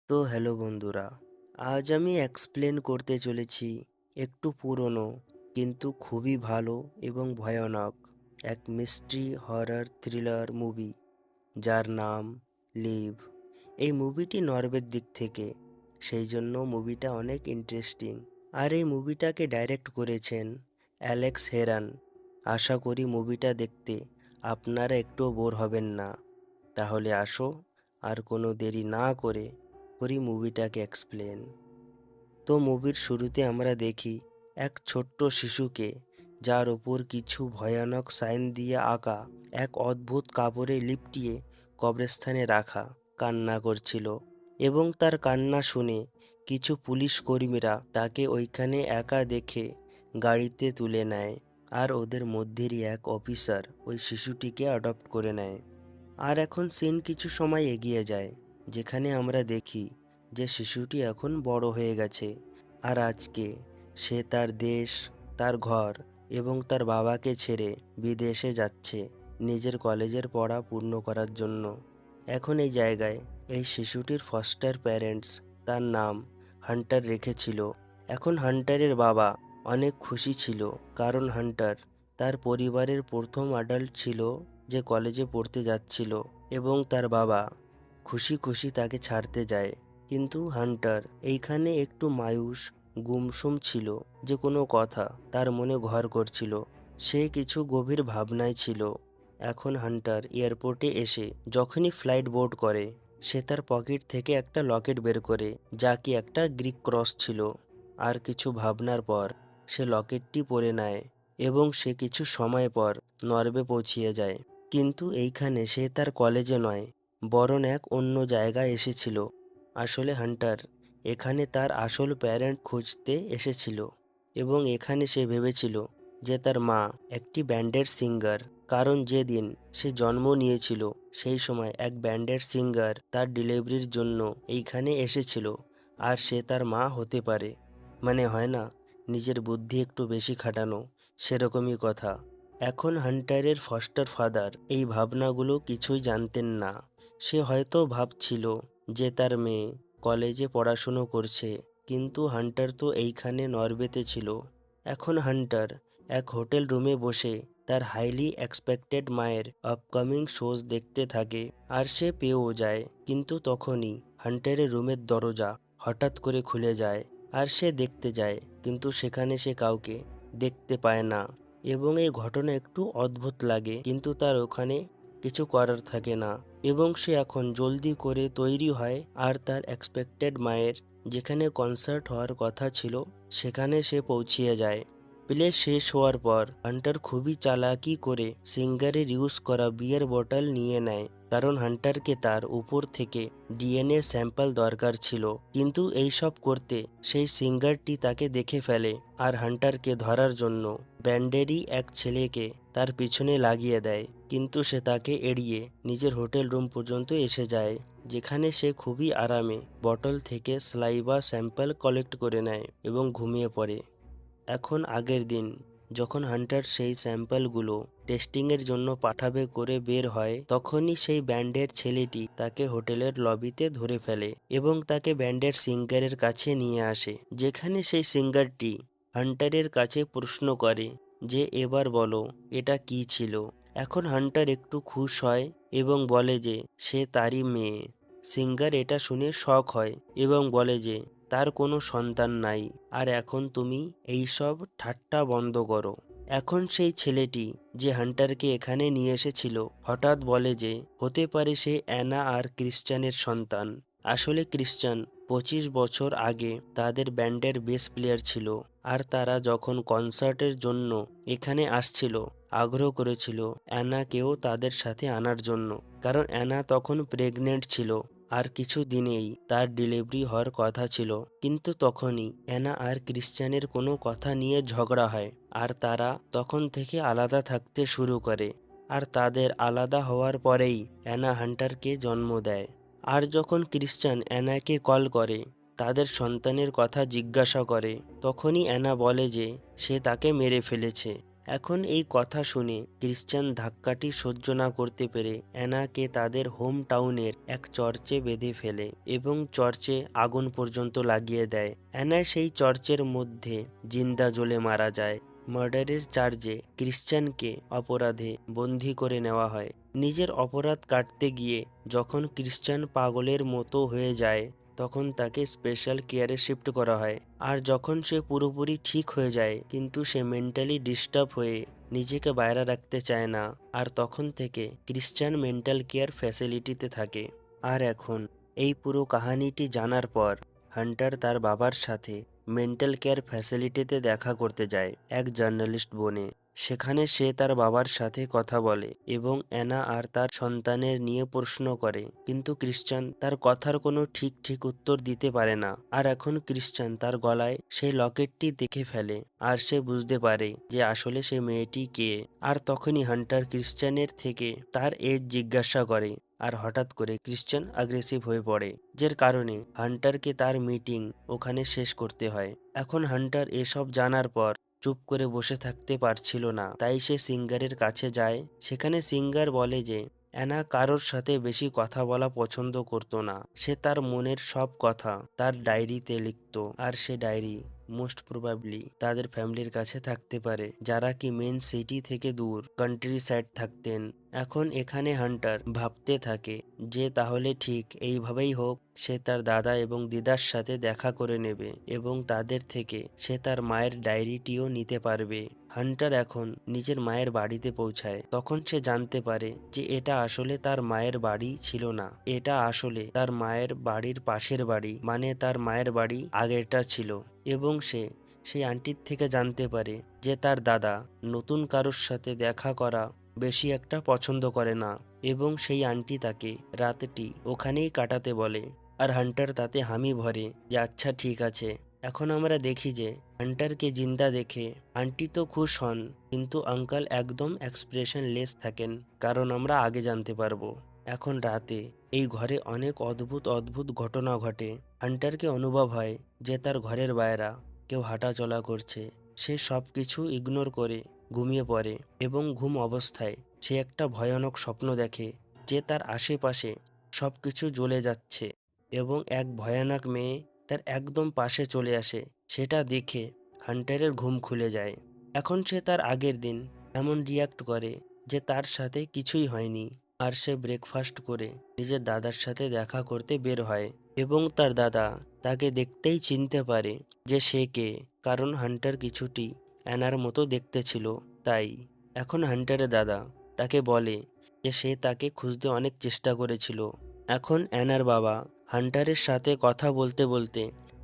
তো হ্যালো বন্ধুরা, আজ আমি এক্সপ্লেন করতে চলেছি একটু পুরনো কিন্তু খুবই ভালো এবং ভয়ানক এক মিস্ট্রি হরর থ্রিলার মুভি যার নাম লিভ। এই মুভিটি নরওয়ের দিক থেকে, সেই জন্য মুভিটা অনেক ইন্টারেস্টিং। আর এই মুভিটাকে ডাইরেক্ট করেছেন অ্যালেক্স হেরান। আশা করি মুভিটা দেখতে আপনারা একটুও বোর হবেন না। তাহলে আসো, আর কোনো দেরি না করে করি মুভিটাকে এক্সপ্লেন। তো মুভির শুরুতে আমরা দেখি এক ছোট্ট শিশুকে, যার ওপর কিছু ভয়ানক সাইন দিয়ে আঁকা, এক অদ্ভুত কাপড়ে লিপটিয়ে কবরস্থানে রাখা কান্না করছিল। এবং তার কান্না শুনে কিছু পুলিশ কর্মীরা তাকে ওইখানে একা দেখে গাড়িতে তুলে নেয়। আর ওদের মধ্যেরই এক অফিসার ওই শিশুটিকে অ্যাডপ্ট করে নেয়। আর এখন সিন কিছু সময় এগিয়ে যায়, যেখানে আমরা দেখি যে শিশুটি এখন বড় হয়ে গেছে। আর আজকে সে তার দেশ, তার ঘর এবং তার বাবাকে ছেড়ে বিদেশে যাচ্ছে নিজের কলেজের পড়া পূর্ণ করার জন্য। এখন এই জায়গায় এই শিশুটির ফস্টার প্যারেন্টস তার নাম হান্টার রেখেছিল। এখন হান্টারের বাবা অনেক খুশি ছিল, কারণ হান্টার তার পরিবারের প্রথম অ্যাডাল্ট ছিল যে কলেজে পড়তে যাচ্ছিল। এবং তার বাবা খুশি খুশি তাকে ছাড়তে যায়। কিন্তু হান্টার এইখানে একটু মায়ুস, গুমসুম ছিল, যে কোনো কথা তার মনে ঘর করছিল। সে কিছু গভীর ভাবনায় ছিল। এখন হান্টার এয়ারপোর্টে এসে যখনই ফ্লাইট বোর্ড করে, সে তার পকেট থেকে একটা লকেট বের করে, যা কি একটা গ্রিক ক্রস ছিল। আর কিছু ভাবনার পর সে লকেটটি পরে নেয় এবং সে কিছু সময় পর নরওয়ে পৌঁছিয়ে যায়। কিন্তু এইখানে সে তার কলেজে নয়, বরং এক অন্য জায়গায় এসেছিল। আসলে হান্টার এখানে তার আসল প্যারেন্ট খুঁজতে এসেছিল। এবং এখানে সে ভেবেছিল যে তার মা একটি ব্যান্ডের সিঙ্গার, কারণ যেদিন সে জন্ম নিয়েছিল সেই সময় এক ব্যান্ডের সিঙ্গার তার ডেলিভারির জন্য এইখানে এসেছিল। আর সে তার মা হতে পারে। মানে হয় না, নিজের বুদ্ধি একটু বেশি খাটানো, সেরকমই কথা। এখন হান্টারের ফস্টার ফাদার এই ভাবনাগুলো কিছুই জানতেন না। সে হয়তো ভাবছিল যে তার মেয়ে কলেজে পড়াশুনো করছে, কিন্তু হান্টার তো এইখানে নরওয়েতে ছিল। এখন হান্টার এক হোটেল রুমে বসে তার হাইলি এক্সপেক্টেড মায়ের আপকামিং শোজ দেখতে থাকে। আর সে পেয়েও যায়। কিন্তু তখনই হান্টারের রুমের দরজা হঠাৎ করে খুলে যায়। আর সে দেখতে যায়, কিন্তু সেখানে সে কাউকে দেখতে পায় না। এবং এই ঘটনা একটু অদ্ভুত লাগে, কিন্তু তার ওখানে কিছু করার থাকে না। এবং সে এখন জলদি করে তৈরি হয় আর তার এক্সপেক্টেড মায়ের যেখানে কনসার্ট হওয়ার কথা ছিল সেখানে সে পৌঁছিয়ে যায়। প্লে শেষ হওয়ার পর হান্টার খুবই চালাকি করে সিঙ্গারের ইউজ করা বিয়ার বটল নিয়ে নেয়, কারণ হান্টারকে তার উপর থেকে ডিএনএ স্যাম্পল দরকার ছিল। কিন্তু এই সব করতে সেই সিঙ্গারটি তাকে দেখে ফেলে আর হান্টারকে ধরার জন্য ব্যান্ডেরই এক ছেলেকে তার পিছনে লাগিয়ে দেয়। কিন্তু সে তাকে এড়িয়ে নিজের হোটেল রুম পর্যন্ত এসে যায়, যেখানে সে খুবই আরামে বটল থেকে স্লাইভা স্যাম্পল কালেক্ট করে নেয় এবং ঘুমিয়ে পড়ে। এখন আগের দিন যখন হান্টার সেই স্যাম্পলগুলো টেস্টিংয়ের জন্য পাঠাবে করে বের হয়, তখনই সেই ব্যান্ডের ছেলেটি তাকে হোটেলের লবিতে ধরে ফেলে এবং তাকে ব্যান্ডের সিঙ্গারের কাছে নিয়ে আসে, যেখানে সেই সিঙ্গারটি হান্টারের কাছে প্রশ্ন করে যে এবার বলো এটা কি ছিল। এখন হান্টার একটু খুশ হয় এবং বলে যে সে তারই মেয়ে। সিঙ্গার এটা শুনে শক হয় এবং বলে যে তার কোনো সন্তান নাই, আর এখন তুমি এই সব ঠাট্টা বন্ধ করো। এখন সেই ছেলেটি যে হান্টারকে এখানে নিয়ে এসেছিল হঠাৎ বলে যে হতে পারে সে অ্যানা আর ক্রিশ্চানের সন্তান। আসলে ক্রিশ্চান 25 বছর আগে তাদের ব্যান্ডের বেস প্লেয়ার ছিল। আর তারা যখন কনসার্টের জন্য এখানে আসছিল, আগ্রহ করেছিল অ্যানাকেও তাদের সাথে আনার জন্য, কারণ অ্যানা তখন প্রেগনেন্ট ছিল আর কিছু দিনেই তার ডেলিভারি হওয়ার কথা ছিল। কিন্তু তখনই অ্যানা আর ক্রিশ্চানের কোনো কথা নিয়ে ঝগড়া হয় আর তারা তখন থেকে আলাদা থাকতে শুরু করে। আর তাদের আলাদা হওয়ার পরেই অ্যানা হান্টারকে জন্ম দেয়। আর যখন ক্রিশ্চান অ্যানাকে কল করে তাদের সন্তানের কথা জিজ্ঞাসা করে, তখনই অ্যানা বলে যে সে তাকে মেরে ফেলেছে। এখন এই কথা শুনে ক্রিশ্চিয়ান ধাক্কাটি সহ্য না করতে পেরে অ্যানাকে তাদের হোম টাউনের এক চর্চে বেঁধে ফেলে এবং চর্চে আগুন পর্যন্ত লাগিয়ে দেয়। অ্যানা সেই চর্চের মধ্যে জিন্দা জ্বলে মারা যায়। মার্ডারের চার্জে ক্রিশ্চিয়ানকে অপরাধে বন্দী করে নেওয়া হয়। নিজের অপরাধ কাটতে গিয়ে যখন ক্রিশ্চিয়ান পাগলের মতো হয়ে যায় তখন তাকে স্পেশাল কেয়ারে শিফট করা হয়। আর যখন সে পুরোপুরি ঠিক হয়ে যায় কিন্তু সে মেন্টালি ডিস্টার্ব হয়ে নিজেকে বাইরে রাখতে চায় না, আর তখন থেকে ক্রিশ্চিয়ান মেন্টাল কেয়ার ফ্যাসিলিটিতে থাকে। আর এখন এই পুরো কাহিনীটি জানার পর হান্টার তার বাবার সাথে মেন্টাল কেয়ার ফ্যাসিলিটিতে দেখা করতে যায় এক জার্নালিস্ট বনে। সেখানে সে তার বাবার সাথে কথা বলে এবং অ্যানা আর তার সন্তানের নিয়ে প্রশ্ন করে, কিন্তু ক্রিশ্চিয়ান তার কথার কোনো ঠিক ঠিক উত্তর দিতে পারে না। আর এখন ক্রিশ্চিয়ান তার গলায় সেই লকেটটি দেখে ফেলে আর সে বুঝতে পারে যে আসলে সে মেয়েটি কে। আর তখনই হান্টার ক্রিশ্চিয়ানের থেকে তার এজ জিজ্ঞাসা করে, আর হঠাৎ করে ক্রিশ্চিয়ান অ্যাগ্রেসিভ হয়ে পড়ে, যার কারণে হান্টারকে তার মিটিং ওখানে শেষ করতে হয়। এখন হান্টার এসব জানার পর চুপ করে বসে থাকতে পারছিল না, তাই সে সিঙ্গারের কাছে যায়। সেখানে সিঙ্গার বলে যে অ্যানা কারোর সাথে বেশি কথা বলা পছন্দ করতো না। সে তার মনের সব কথা তার ডায়েরিতে লিখতো, আর সে ডায়েরি মোস্ট প্রবাবলি তাদের ফ্যামিলির কাছে থাকতে পারে, যারা কি মেন সিটি থেকে দূর কান্ট্রি সাইড থাকতেন। এখন এখানে হান্টার ভাবতে থাকে যে তাহলে ঠিক এইভাবেই হোক, সে তার দাদা এবং দিদার সাথে দেখা করে নেবে এবং তাদের থেকে সে তার মায়ের ডায়েরিটিও নিতে পারবে। হান্টার এখন নিজের মায়ের বাড়িতে পৌঁছায়। তখন সে জানতে পারে যে এটা আসলে তার মায়ের বাড়ি ছিল না, এটা আসলে তার মায়ের বাড়ির পাশের বাড়ি, মানে তার মায়ের বাড়ি আগেরটা ছিল। এবং সে সেই আন্টির থেকে জানতে পারে যে তার দাদা নতুন কারোর সাথে দেখা করা বেশি একটা পছন্দ করে না এবং সেই আন্টি তাকে রাতটি ওখানেই কাটাতে বলে। আর হান্টার তাতে হামি ভরে যে আচ্ছা ঠিক আছে। এখন আমরা দেখি যে হান্টারকে জিন্দা দেখে আন্টি তো খুশ হন, কিন্তু আঙ্কাল একদম এক্সপ্রেশন লেস থাকেন, কারণ আমরা আগে জানতে পারবো। এখন রাতে এই ঘরে অনেক অদ্ভুত অদ্ভুত ঘটনা ঘটে। হান্টারকে অনুভব হয় যে তার ঘরের বাইরা কেউ হাঁটাচলা করছে। সে সব কিছু ইগনোর করে ঘুমিয়ে পড়ে এবং ঘুম অবস্থায় সে একটা ভয়ানক স্বপ্ন দেখে যে তার আশেপাশে সব কিছু জ্বলে যাচ্ছে এবং এক ভয়ানক মেয়ে তার একদম পাশে চলে আসে। সেটা দেখে হান্টারের ঘুম খুলে যায়। এখন সে তার আগের দিন এমন রিয়াক্ট করে যে তার সাথে কিছুই হয়নি। আর সে ব্রেকফাস্ট করে নিজের দাদার সাথে দেখা করতে বের হয় এবং তার দাদা তাকে দেখতেই চিনতে পারে যে সে কে, কারণ হান্টার কিছুটি অ্যানার মতো দেখতে ছিল তাই। এখন হান্টারের দাদা তাকে বলে যে সে তাকে খুঁজতে অনেক চেষ্টা করেছিল। এখন অ্যানার বাবা হান্টারের সাথে কথা বলতে বলতে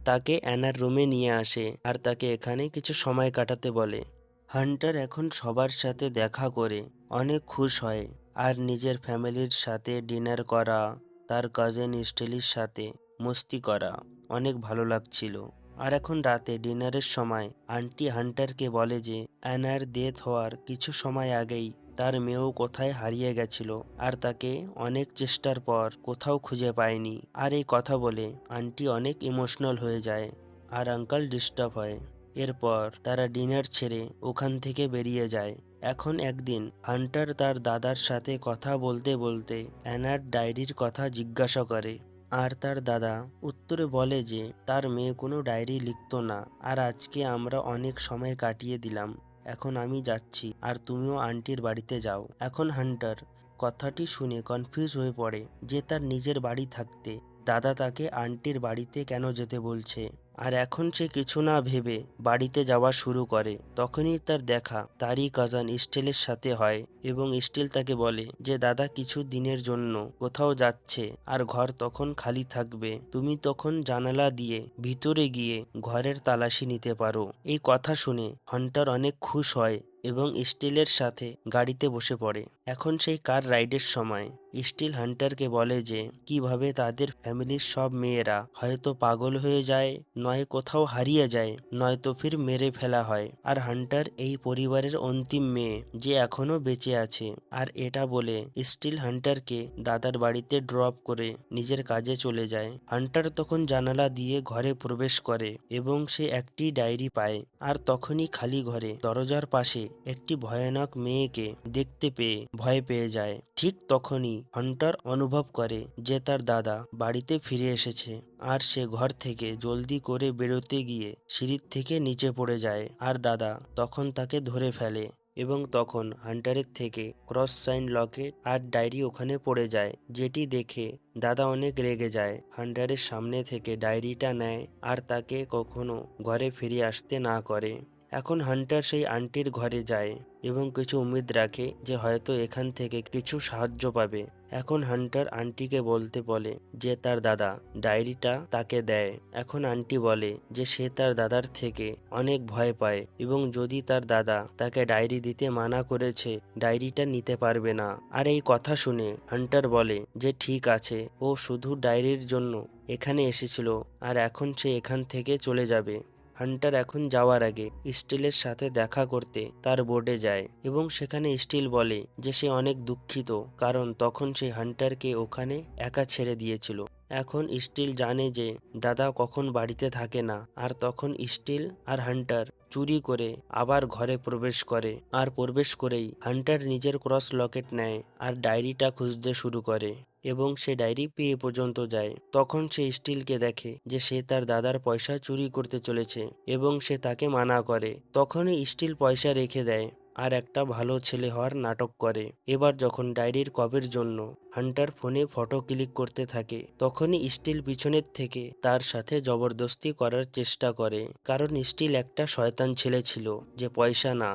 তাকে অ্যানার রুমে নিয়ে আসে আর তাকে এখানে কিছু সময় কাটাতে বলে। হান্টার এখন সবার সাথে দেখা করে অনেক খুশ হয় আর নিজের ফ্যামিলির সাথে ডিনার করা, তার কাজিন স্টেলির সাথে মস্তি করা অনেক ভালো লাগছিল। আর এখন রাতে ডিনারের সময় আন্টি হান্টারকে বলে যে অ্যানার ডেথ হওয়ার কিছু সময় আগেই তার মেয়েও কোথায় হারিয়ে গেছিল আর তাকে অনেক চেষ্টার পর কোথাও খুঁজে পায়নি। আর এই কথা বলে আন্টি অনেক ইমোশনাল হয়ে যায় আর আঙ্কাল ডিস্টার্ব হয়। এরপর তারা ডিনার ছেড়ে ওখান থেকে বেরিয়ে যায়। এখন একদিন হান্টার তার দাদার সাথে কথা বলতে বলতে অ্যানার ডায়েরির কথা জিজ্ঞাসা করে, আর তার দাদা উত্তরে বলে যে তার মেয়ে কোনো ডায়েরি লিখতো না আর আজকে আমরা অনেক সময় কাটিয়ে দিলাম। এখন আমি যাচ্ছি আর তুমিও আন্টির বাড়িতে যাও। এখন হান্টার কথাটি শুনে কনফিউজ হয়ে পড়ে যে তার নিজের বাড়ি থাকতে দাদা তাকে আন্টির বাড়িতে কেন যেতে বলছে। আর এখন সে কিছু না ভেবে বাড়িতে যাওয়া শুরু করে। তখনই তার দেখা তারই কাজান স্টিলের সাথে হয় এবং স্টিল তাকে বলে যে দাদা কিছু দিনের জন্য কোথাও যাচ্ছে আর ঘর তখন খালি থাকবে, তুমি তখন জানালা দিয়ে ভিতরে গিয়ে ঘরের তালাশি নিতে পারো। এই কথা শুনে হান্টার অনেক খুশ হয় এবং স্টিলের সাথে গাড়িতে বসে পড়ে। এখন সেই কার রাইডের সময় স্টিল হান্টারকে বলে যে কিভাবে তাদের ফ্যামিলির সব মেয়েরা হয়তো পাগল হয়ে যায়, নয় কোথাও হারিয়ে যায়, নয়তো ফির মেরে ফেলা হয়, আর হান্টার এই পরিবারের অন্তিম মেয়ে যে এখনো বেঁচে আছে। আর এটা বলে স্টিল হান্টারকে দাদার বাড়িতে ড্রপ করে নিজের কাজে চলে যায়। হান্টার তখন জানালা দিয়ে ঘরে প্রবেশ করে এবং সে একটি ডায়েরি পায়। আর তখনই খালি ঘরে দরজার পাশে একটি ভয়ানক মেয়েকে দেখতে পেয়ে ভয় পেয়ে যায়। ঠিক তখনই হান্টার অনুভব করে যে তার দাদা বাড়িতে ফিরে এসেছে। আর সে ঘর থেকে জলদি করে বেরোতে গিয়ে সিঁড়ির থেকে নিচে পড়ে যায়, আর দাদা তখন তাকে ধরে ফেলে। এবং তখন হান্টারের থেকে ক্রস সাইন লকেট আর ডায়েরি ওখানে পড়ে যায়, যেটি দেখে দাদা অনেক রেগে যায়। হান্টারের সামনে থেকে ডায়েরিটা নেয় আর তাকে কখনো ঘরে ফিরে আসতে না করে। এখন হান্টার সেই আন্টির ঘরে যায় এবং কিছু উম্মিদ রাখে যে হয়তো এখান থেকে কিছু সাহায্য পাবে। এখন হান্টার আন্টিকে বলতে বলে যে তার দাদা ডায়েরিটা তাকে দেয়। এখন আন্টি বলে যে সে তার দাদার থেকে অনেক ভয় পায় এবং যদি তার দাদা তাকে ডায়েরি দিতে মানা করেছে, ডায়েরিটা নিতে পারবে না। আর এই কথা শুনে হান্টার বলে যে ঠিক আছে, ও শুধু ডায়েরির জন্য এখানে এসেছিল আর এখন সে এখান থেকে চলে যাবে। হান্টার এখন যাওয়ার আগে স্টিলের সাথে দেখা করতে তার বোর্ডে যায় এবং সেখানে স্টিল বলে যে সে অনেক দুঃখিত, কারণ তখন সে হান্টারকে ওখানে একা ছেড়ে দিয়েছিল। এখন স্টিল জানে যে দাদা কখন বাড়িতে থাকে না, আর তখন স্টিল আর হান্টার চুরি করে আবার ঘরে প্রবেশ করে। আর প্রবেশ করেই হান্টার নিজের ক্রস লকেট নেয় আর ডায়েরিটা খুঁজতে শুরু করে এবং সে ডায়েরি পেয়ে পর্যন্ত যায়। তখন সে স্টিলকে দেখে যে সে তার দাদার পয়সা চুরি করতে চলেছে এবং সে তাকে মানা করে। তখনই স্টিল পয়সা রেখে দেয় আর একটা ভালো ছেলে হওয়ার নাটক করে। এবার যখন ডায়েরির কপির জন্য হান্টার ফোনে ফটো ক্লিক করতে থাকে, তখনই স্টিল পিছনের থেকে তার সাথে জবরদস্তি করার চেষ্টা করে, কারণ স্টিল একটা শয়তান ছেলে ছিল যে পয়সা না,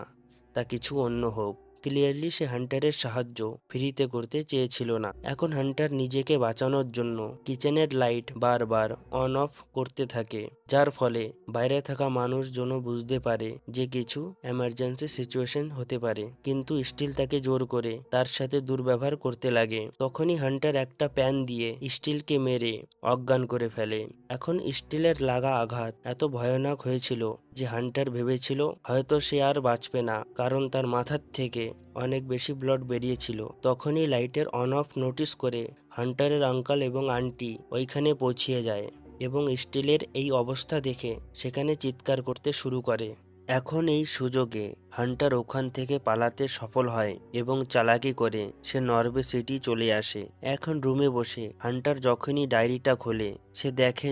তা কিছু অন্য হোক। ক্লিয়ারলি সে হান্টারের সাহায্য ফ্রিতে করতে চেয়েছিল না। এখন হান্টার নিজেকে বাঁচানোর জন্য কিচেনের লাইট বারবার অন অফ করতে থাকে, যার ফলে বাইরে থাকা মানুষজন বুঝতে পারে যে কিছু এমার্জেন্সি সিচুয়েশন হতে পারে। কিন্তু স্টিল তাকে জোর করে তার সাথে দুর্ব্যবহার করতে লাগে। তখনই হান্টার একটা প্যান দিয়ে স্টিলকে মেরে অজ্ঞান করে ফেলে। এখন স্টিলের লাগা আঘাত এত ভয়ানক হয়েছিল যে হান্টার ভেবেছিল হয়তো সে আর বাঁচবে না, কারণ তার মাথার থেকে অনেক বেশি ব্লাড বেরিয়েছিল। তখনই লাইটের অন অফ নোটিস করে হান্টারের আঙ্কেল এবং আন্টি ওইখানে পৌঁছিয়ে যায় এবং স্টিলের এই অবস্থা দেখে সেখানে চিৎকার করতে শুরু করে। এখন এই সুযোগে হান্টার ওখান থেকে পালাতে সফল হয় এবং চালাকি করে সে নরওয়ে সিটি চলে আসে। এখন রুমে বসে হান্টার যখনই ডায়েরিটা খোলে, সে দেখে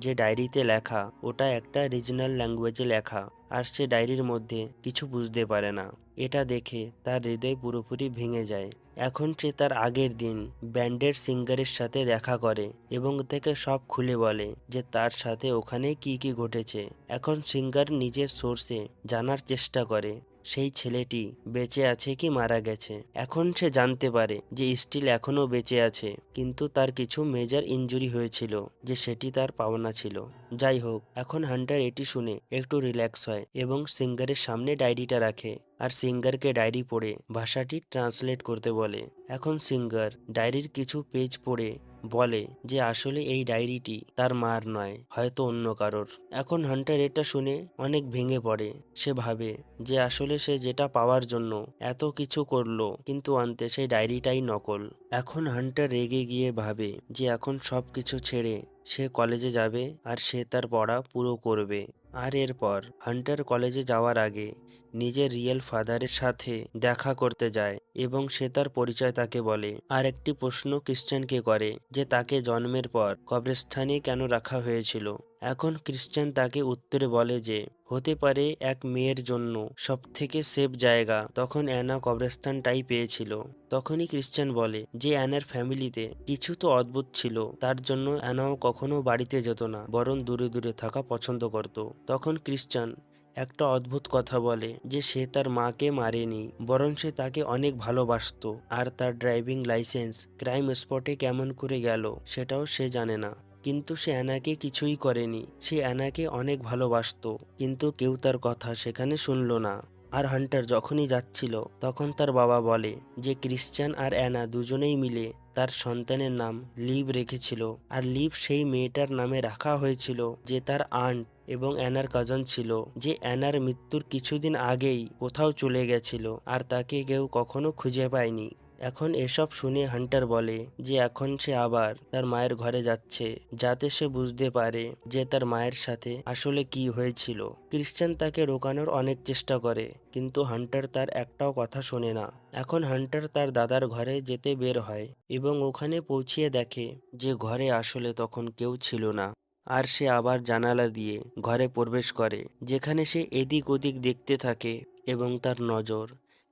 যে ডায়েরিতে লেখা ওটা একটা রিজনাল ল্যাঙ্গুয়েজে লেখা, আর সে ডায়েরির মধ্যে কিছু বুঝতে পারে না। এটা দেখে তার হৃদয় পুরোপুরি ভেঙে যায়। এখন সে তার আগের দিন ব্যান্ডের সিঙ্গারের সাথে দেখা করে এবং তাকে সব খুলে বলে যে তার সাথে ওখানে কি কি ঘটেছে। এখন সিঙ্গার নিজের সোর্সে জানার চেষ্টা করে সেই ছেলেটি বেঁচে আছে কি মারা গেছে। এখন সে জানতে পারে যে স্টিল এখনো বেঁচে আছে, কিন্তু তার কিছু মেজর ইনজুরি হয়েছিল যে সেটি তার পাওনা ছিল। যাই হোক, এখন হান্টার এটি শুনে একটু রিল্যাক্স হয় এবং সিঙ্গারের সামনে ডায়েরিটা রাখে আর সিঙ্গারকে ডায়েরি পড়ে ভাষাটি ট্রান্সলেট করতে বলে। এখন সিঙ্গার ডায়েরির কিছু পেজ পড়ে বলে যে আসলে এই ডায়েরিটি তার মার নয়, হয়তো অন্য কারোর। এখন হান্টার এটা শুনে অনেক ভেঙে পড়ে। সে ভাবে যে আসলে সে যেটা পাওয়ার জন্য এত কিছু করলো, কিন্তু আনতে সেই ডায়েরিটাই নকল। এখন হান্টার রেগে গিয়ে ভাবে যে এখন সব কিছু ছেড়ে সে কলেজে যাবে আর সে তার পড়া পুরো করবে। আর এরপর হান্টার কলেজে যাওয়ার আগে নিজের রিয়েল ফাদারের সাথে দেখা করতে যায় এবং সে তার পরিচয় তাকে বলে। আর একটি প্রশ্ন ক্রিশ্চিয়ানকে করে যে তাকে জন্মের পর কবরস্থানে কেন রাখা হয়েছিল। এখন ক্রিশ্চিয়ান তাকে উত্তরে বলে যে হতে পারে এক মেয়ের জন্য সব থেকে সেফ জায়গা তখন অ্যানা কবরস্থানটাই পেয়েছিল। তখনই ক্রিশ্চিয়ান বলে যে অ্যানার ফ্যামিলিতে কিছু তো অদ্ভুত ছিল, তার জন্য অ্যানাও কখনো বাড়িতে যেত না, বরং দূরে দূরে থাকা পছন্দ করত। তখন ক্রিশ্চিয়ান একটা অদ্ভুত কথা বলে যে সে তার মাকে মারেনি, বরং সে তাকে অনেক ভালোবাসতো। আর তার ড্রাইভিং লাইসেন্স ক্রাইম স্পটে কেমন করে গেল সেটাও সে জানে না। কিন্তু সে অ্যানাকে কিছুই করেনি, সে অ্যানাকে অনেক ভালোবাসতো, কিন্তু কেউ তার কথা সেখানে শুনল না। আর হান্টার যখনই যাচ্ছিল তখন তার বাবা বলে যে ক্রিশ্চিয়ান আর অ্যানা দুজনেই মিলে তার সন্তানের নাম লিভ রেখেছিল, আর লিভ সেই মেয়েটার নামে রাখা হয়েছিল যে তার আন্ট এবং অ্যানার কাজন ছিল, যে অ্যানার মৃত্যুর কিছুদিন আগেই কোথাও চলে গেছিল আর তাকে কেউ কখনো খুঁজে পায়নি। এখন এসব শুনে হান্টার বলে যে এখন সে আবার তার মায়ের ঘরে যাচ্ছে, যাতে সে বুঝতে পারে যে তার মায়ের সাথে আসলে কি হয়েছিল। ক্রিশ্চিয়ান তাকে রোকানোর অনেক চেষ্টা করে, কিন্তু হান্টার তার একটাও কথা শোনে না। এখন হান্টার তার দাদার ঘরে যেতে বের হয় এবং ওখানে পৌঁছিয়ে দেখে যে ঘরে আসলে তখন কেউ ছিল না। আর সে আবার জানালা দিয়ে ঘরে প্রবেশ করে, যেখানে সে এদিক ওদিক দেখতে থাকে এবং তার নজর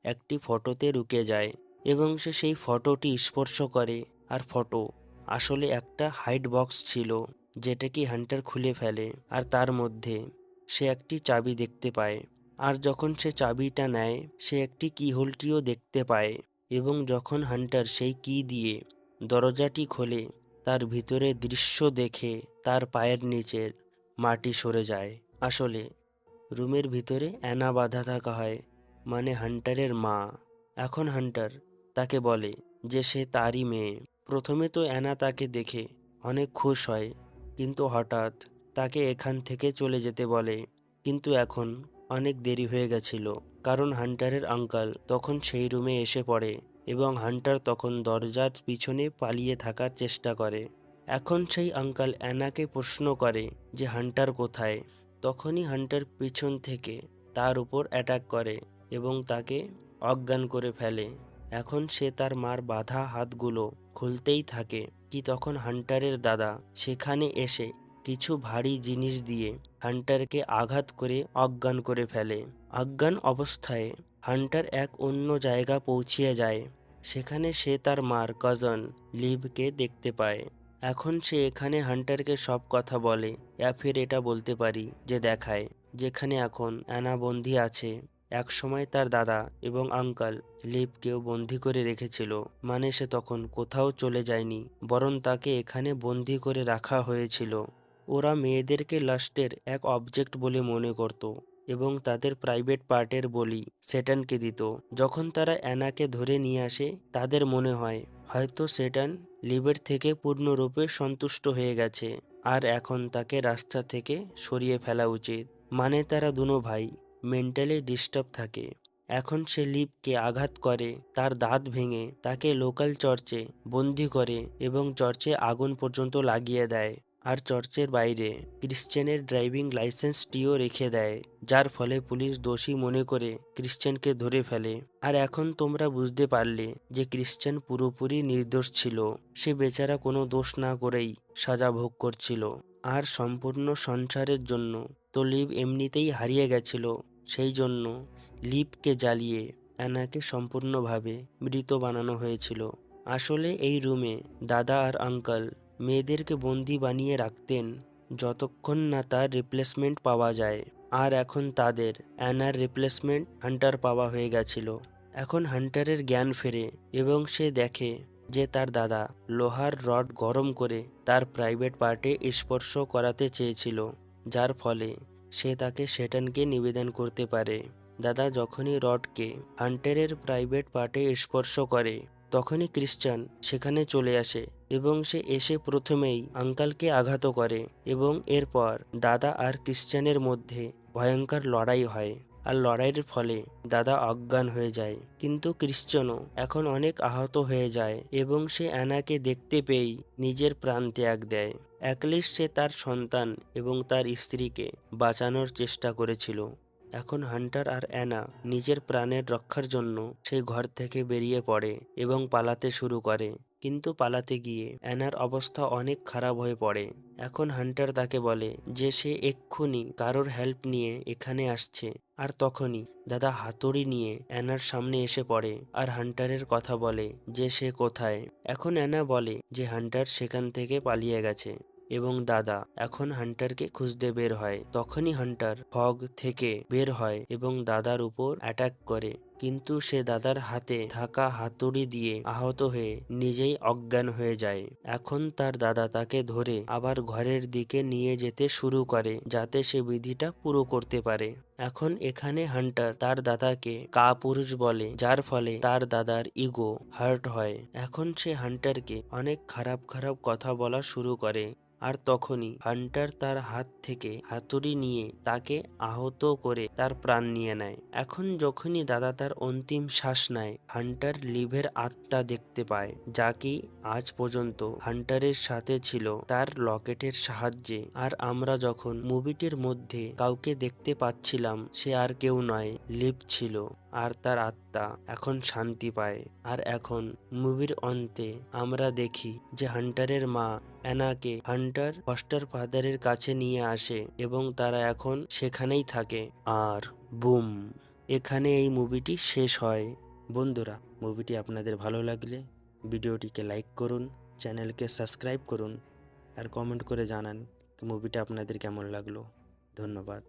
একটি ফটোতে রুকে যায় এবং সে সেই ফটোটি স্পর্শ করে। আর ফটো আসলে একটা হাইড বক্স ছিল, যেটা কি হান্টার খুলে ফেলে, আর তার মধ্যে সে একটি চাবি দেখতে পায়। আর যখন সে চাবিটা নেয় সে একটি কিহোলটিও দেখতে পায়, এবং যখন হান্টার সেই কি দিয়ে দরজাটি খোলে তার ভিতরে দৃশ্য দেখে তার পায়ের নিচের মাটি সরে যায়। আসলে রুমের ভিতরে অ্যানা বাঁধা থাকা হয়, মানে হান্টারের মা। এখন হান্টার তাকে বলে যে সে তারই মেয়ে। প্রথমে তো অ্যানা তাকে দেখে অনেক খুশ হয়, কিন্তু হঠাৎ তাকে এখান থেকে চলে যেতে বলে। কিন্তু এখন অনেক দেরি হয়ে গেছিল, কারণ হান্টারের আঙ্কাল তখন সেই রুমে এসে পড়ে এবং হান্টার তখন দরজার পিছনে পালিয়ে থাকার চেষ্টা করে। এখন সেই আঙ্কাল অ্যানাকে প্রশ্ন করে যে হান্টার কোথায়। তখনই হান্টার পিছন থেকে তার উপর অ্যাটাক করে এবং তাকে অজ্ঞান করে ফেলে। এখন সে তার মার বাঁধা হাতগুলো খুলতেই থাকে কি তখন হান্টারের দাদা সেখানে এসে কিছু ভারী জিনিস দিয়ে হান্টারকে আঘাত করে অজ্ঞান করে ফেলে। অজ্ঞান অবস্থায় হান্টার এক অন্য জায়গা পৌঁছিয়ে যায়, সেখানে সে তার মার কাজন লিভকে দেখতে পায়। এখন সে এখানে হান্টারকে সব কথা বলে, ফের এটা বলতে পারি যে দেখায় যেখানে এখন অ্যানা বন্দি আছে। এক সময় তার দাদা এবং আঙ্কাল লিভকেও বন্দি করে রেখেছিল, মানে সে তখন কোথাও চলে যায়নি, বরং তাকে এখানে বন্দি করে রাখা হয়েছিল। ওরা মেয়েদেরকে লাস্টের এক অবজেক্ট বলে মনে করত এবং তাদের প্রাইভেট পার্টের বলি সেটানকে দিত। যখন তারা অ্যানাকে ধরে নিয়ে আসে তাদের মনে হয় হয়তো সেটান লিভের থেকে পূর্ণরূপে সন্তুষ্ট হয়ে গেছে আর এখন তাকে রাস্তা থেকে সরিয়ে ফেলা উচিত, মানে তারা দুনো ভাই মেন্টালি ডিস্টার্ব থাকে। এখন সে লিভকে আঘাত করে, তার দাঁত ভেঙে তাকে লোকাল চার্চে বন্দি করে এবং চার্চে আগুন পর্যন্ত লাগিয়ে দেয়। আর চার্চের বাইরে ক্রিশ্চিয়ানের ড্রাইভিং লাইসেন্সটিও রেখে দেয়, যার ফলে পুলিশ দোষী মনে করে ক্রিশ্চিয়ানকে ধরে ফেলে। আর এখন তোমরা বুঝতে পারলে যে ক্রিশ্চিয়ান পুরোপুরি নির্দোষ ছিল, সে বেচারা কোনো দোষ না করেই সাজা ভোগ করছিল। আর সম্পূর্ণ সংসারের জন্য তো লিভ এমনিতেই হারিয়ে গেছিল, সেই জন্য লিভকে জ্বালিয়ে অ্যানাকে সম্পূর্ণভাবে মৃত বানানো হয়েছিল। আসলে এই রুমে দাদা আর আঙ্কাল মেয়েদেরকে বন্দি বানিয়ে রাখতেন যতক্ষণ না তার রিপ্লেসমেন্ট পাওয়া যায়। আর এখন তাদের অ্যানার রিপ্লেসমেন্ট হান্টার পাওয়া হয়ে গেছিল। এখন হান্টারের জ্ঞান ফেরে এবং সে দেখে যে তার দাদা লোহার রড গরম করে তার প্রাইভেট পার্টে স্পর্শ করাতে চেয়েছিল, যার ফলে সে তাকে সেটানকে নিবেদন করতে পারে। দাদা যখনই রডকে হান্টারের প্রাইভেট পার্টে স্পর্শ করে তখনই ক্রিশ্চিয়ান সেখানে চলে আসে এবং সে এসে প্রথমেই আঙ্কালকে আঘাত করে এবং এরপর দাদা আর ক্রিশ্চিয়ানের মধ্যে ভয়ঙ্কর লড়াই হয়। আর লড়াইয়ের ফলে দাদা অজ্ঞান হয়ে যায়, কিন্তু ক্রিশ্চিয়ানও এখন অনেক আহত হয়ে যায় এবং সে অ্যানাকে দেখতে পেয়েই নিজের প্রাণ ত্যাগ দেয়। অ্যাটলিস্ট সে তার সন্তান এবং তার স্ত্রীকে বাঁচানোর চেষ্টা করেছিল। এখন হান্টার আর অ্যানা নিজের প্রাণের রক্ষার জন্য সেই ঘর থেকে বেরিয়ে পড়ে এবং পালাতে শুরু করে, কিন্তু পালাতে গিয়ে অ্যানার অবস্থা অনেক খারাপ হয়ে পড়ে। এখন হান্টার তাকে বলে যে সে এক্ষুনি কারোর হেল্প নিয়ে এখানে আসছে, আর তখনই দাদা হাতুড়ি নিয়ে অ্যানার সামনে এসে পড়ে আর হান্টারের কথা বলে যে সে কোথায়। এখন অ্যানা বলে যে হান্টার সেখান থেকে পালিয়ে গেছে এবং দাদা এখন হান্টারকে খুঁজতে বের হয়। তখনই হান্টার ফগ থেকে বের হয় এবং দাদার উপর অ্যাটাক করে, কিন্তু সে দাদার হাতে থাকা হাতুড়ি দিয়ে আহত হয়ে নিজেই অজ্ঞান হয়ে যায়। এখন তার দাদা তাকে ধরে আবার ঘরের দিকে নিয়ে যেতে শুরু করে যাতে সে বিধিটা পুরো করতে পারে। এখন এখানে হান্টার তার দাদাকে কাপুরুষ বলে, যার ফলে তার দাদার ইগো হার্ট হয়। এখন সে হান্টারকে অনেক খারাপ খারাপ কথা বলা শুরু করে। আর তখনই হান্টার তার হাত থেকে হাতুড়ি নিয়ে তাকে আহত করে তার প্রাণ নিয়ে নেয়। এখন যখনই দাদা তার অন্তিম শ্বাস নেয়, হান্টার লিভের আত্মা দেখতে পায়, যা কি আজ পর্যন্ত হান্টারের সাথে ছিল তার লকেটের সাহায্যে। আর আমরা যখন মুভিটির মধ্যে কাউকে দেখতে পাচ্ছিলাম, সে আর কেউ নয়, লিভ ছিল। আর তার আত্মা এখন শান্তি পায়। আর এখন মুভির অন্তে আমরা দেখি যে হান্টারের মা অ্যানাকে হান্টার ফস্টার ফাদারের কাছে নিয়ে আসে এবং তারা এখন সেখানেই থাকে। আর বুম, এখানে এই মুভিটি শেষ হয়। বন্ধুরা, মুভিটি আপনাদের ভালো লাগলে ভিডিওটিকে লাইক করুন, চ্যানেলকে সাবস্ক্রাইব করুন আর কমেন্ট করে জানান মুভিটা আপনাদের কেমন লাগলো। ধন্যবাদ।